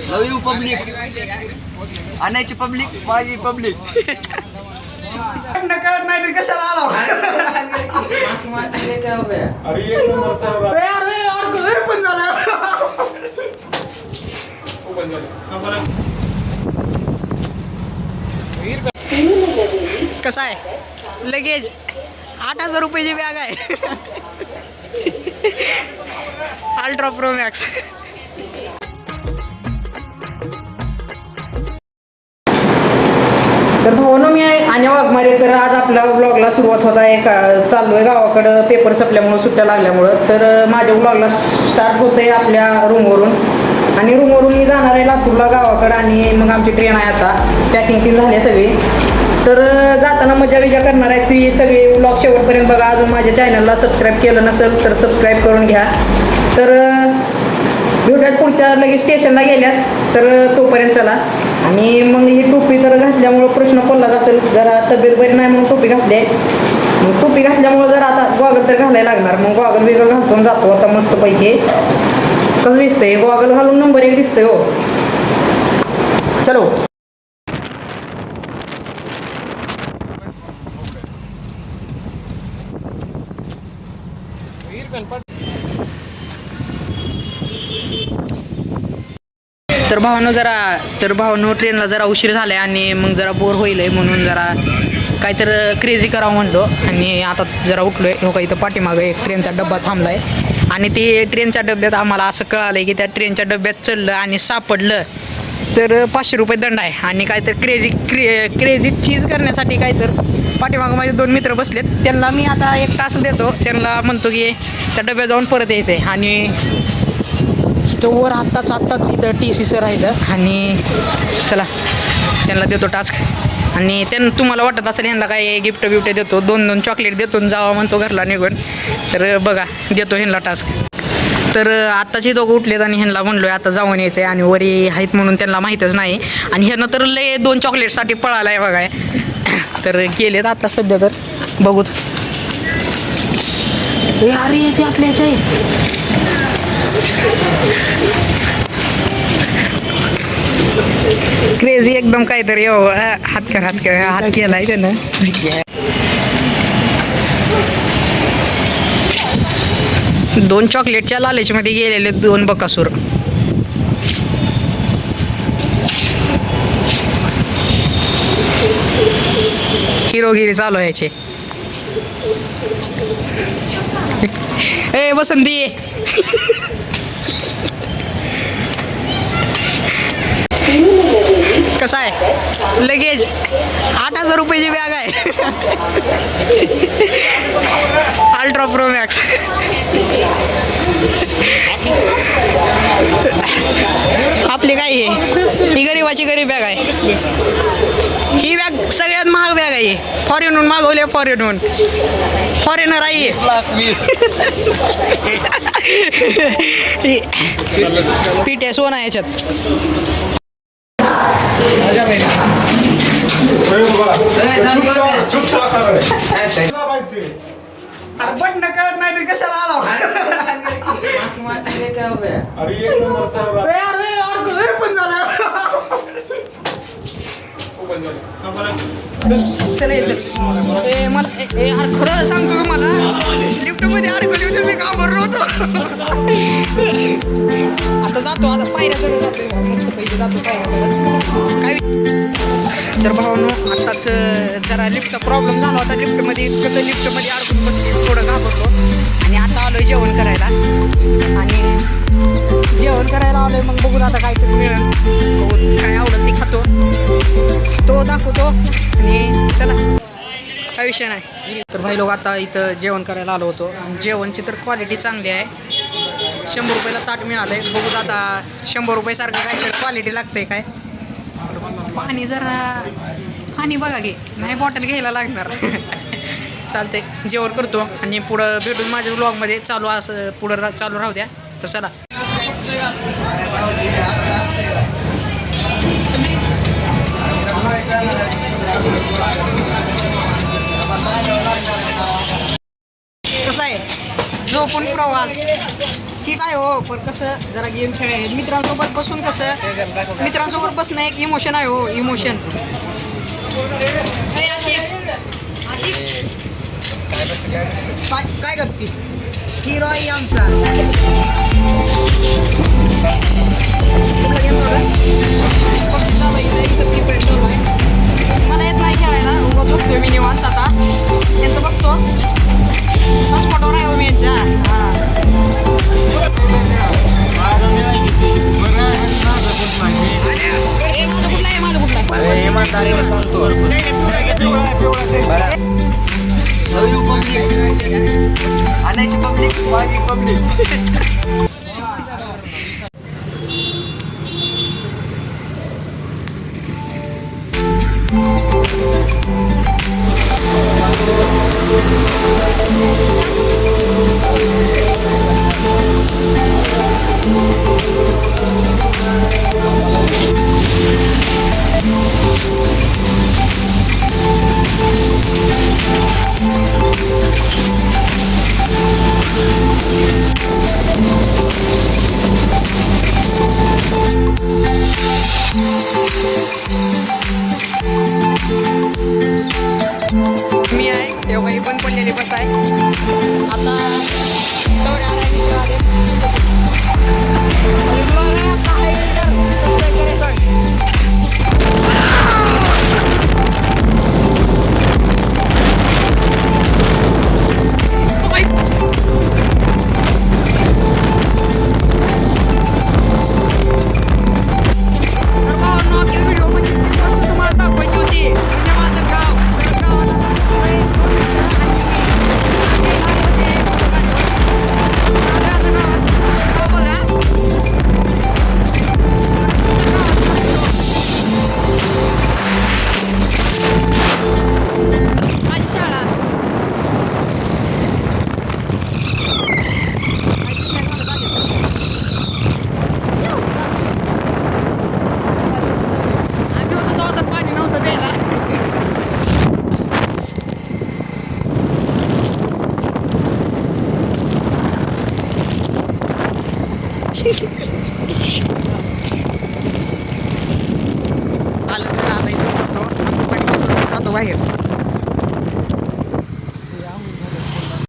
Love you public. आणायची public, माझी public. कळत नाही ते कशाला आला. पण झाला. कसा आहे लगेज 8,000 रुपयाची बॅग आहे. Ultra pro max. तर भावनो मी आहे आणि वाघमारे. तर आज आपल्या ब्लॉगला सुरुवात होत आहे. चाललो आहे गावाकडं पेपर संपल्यामुळं, सुट्ट्या लागल्यामुळं. तर माझ्या ब्लॉगला स्टार्ट होतं आहे आपल्या रूमवरून. आणि रूमवरून मी जाणार आहे लातूरला गावाकडं. आणि मग आमची ट्रेन आहे आता. पॅकिंग ती झाली आहे सगळी. तर जाताना मजा विजा करणार आहे. ती सगळी ब्लॉग शेवटपर्यंत बघा. अजून माझ्या चॅनलला सबस्क्राईब केलं नसेल तर सबस्क्राईब करून घ्या. तर भेटूयात पुढच्या लगेच स्टेशनला गेल्यास. तर तोपर्यंत चला. आणि मग ही टोपी तर घातल्यामुळं प्रश्न पडलाच असेल. जरा तब्येत बरी नाही म्हणून टोपी घातली आहे. मग टोपी घातल्यामुळं जर आता गॉगल तर घालायला लागणार. मग गॉगल बिगल घालून जातो आता मस्तपैकी. कसं दिसतंय गॉगल घालून नंबर 1 दिसतंय हो. चलो. तर भावानं ट्रेनला जरा उशीर झाला आहे. आणि मग जरा बोर होईल आहे म्हणून जरा काहीतरी क्रेझी करावं म्हणलो. आणि आता जरा उठलो आहे. हो का इथं पाठीमागं एक ट्रेनचा डब्बा थांबला आहे. आणि ते ट्रेनच्या डब्यात आम्हाला असं कळालं आहे की त्या ट्रेनच्या डब्यात चढलं आणि सापडलं तर 500 रुपये दंड आहे. आणि काहीतरी क्रेझी चीज करण्यासाठी काहीतरी पाठीमागं माझे 2 मित्र बसलेत. त्यांना मी आता 1 तास देतो. त्यांना म्हणतो की त्या डब्यात जाऊन परत यायचं आहे. आणि तो वर आत्ताच इथं TC राहिलं. आणि चला त्यांना देतो टास्क. आणि तुम्हाला वाटत असेल ह्यांना काय गिफ्ट बिफ्ट देतो, 2-2 चॉकलेट देतो जावा म्हणतो घरला निघून. तर बघा देतो ह्यांना टास्क. तर आत्ताचे दोघं उठलेत आणि ह्यांना म्हणलो आहे आता जाऊन यायचं आहे. आणि वरी आहेत म्हणून त्यांना माहीतच नाही. आणि ह्यानं तर लय 2 चॉकलेटसाठी पळाला आहे बघाय. तर गेलेत आता सध्या. तर बघूत. अरे ते आपल्या ह्याच्या आहे. क्रेझी एकदम काहीतरी हो. हात केलाय त्यानं. दोन चॉकलेटच्या लालचमध्ये गेलेले 2 बकासूर. हिरोगिरी चालू आहे याचे. ए बसंती. कसं आहे लगेज 8,000 रुपयाची बॅग आहे. Ultra pro max. आपली काय आहे ही गरीबाची गरीब बॅग आहे. ही बॅग सगळ्यात महाग बॅग आहे. फॉरेनहून मागवली. फॉरेनर आहे. 20,00,000 पीठ सोना आहे याच्यात. बटन कळत नाही ते कशाला आला. पण झाला. मला खरं सांगतो तुम्हाला लिफ्ट मध्ये अडकली होती मी घाबरलो होतो. आता जातो. आता पायऱ्याकडे जातो. मस्त पैसे जातो पायऱ्याकडे. काय तर भावानो आत्ताच जरा लिफ्टचा प्रॉब्लेम झाला होता. लिफ्टमध्ये अडकून बसली. थोडं घाबरलो. आणि आता आलोय जेवण करायला. आणि जेवण करायला आलोय. मग बघू आता काहीतरी मिळेल. बघू काय आवडत ते खातो. तो दाखवतो. आणि चला काय विषय नाही. तर भाई लोक आता इथं जेवण करायला आलो होतो. जेवणची तर क्वालिटी चांगली आहे. 100 रुपयाला ताट मिळालं आहे. बघू आता 100 रुपयासारखं काहीतरी क्वालिटी लागते काय. पाणी बघा घे. नाही बॉटल घ्यायला लागणार. चालते जेवण करतो. आणि पुढं भेटून माझ्या ब्लॉगमध्ये पुढं चालू राहू द्या. तर चला. कसं आहे झोपून प्रवास. सीट आहे हो, पण कसं जरा गेम खेळाय मित्रांसोबत बसून कसं मित्रांसोबत बसणं एक इमोशन आहे हो, इमोशन. काय करते हिरो आहे आमचा. कुठला गेम चालू आहे? मला येत नाही खेळायला, उगाच बघतोय मी निवांत आता. यांचं बघतो हॉटस्पॉटवर आहे हो मी यांच्या. हां माझं कुठला नवीन पब्लिक आणायची पब्लिक माझी पब्लिक. मी आहे तेव्हा काही पण पडलेली बस आहे आता. दौऱ्या आलाय मित्र आले. व्हिडिओ म्हणजे तुम्हाला दाखवायची होती. माझं गाव माझी शाळा. आम्ही होतो तेव्हा तर पाणी नव्हतं प्यायला. आलं तर आता इथं जातो बाहेर.